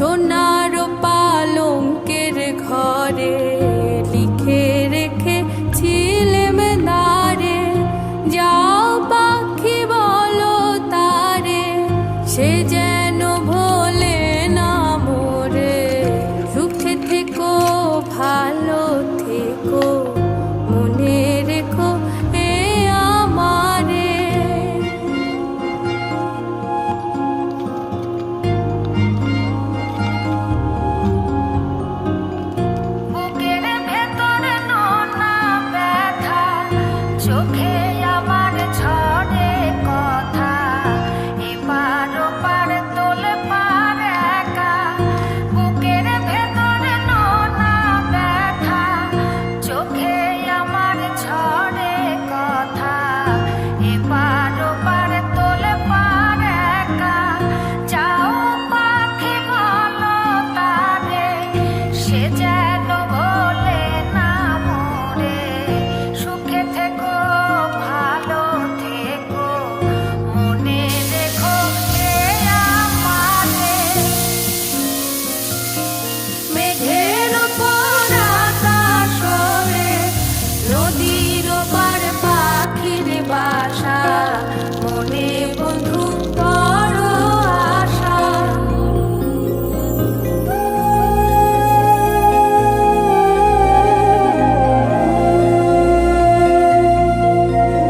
সোনার পালঙ্কের ঘরে লিখে রেখেছিলেম দ্বারে, যাও পাখি বলো তারে, সে যেন ভোলে না মোরে। সুখে থেকো ভালো থেকো, মনে রেখো এ আমারে। বুকের ভেতর নোনা ব্যথা, চোখে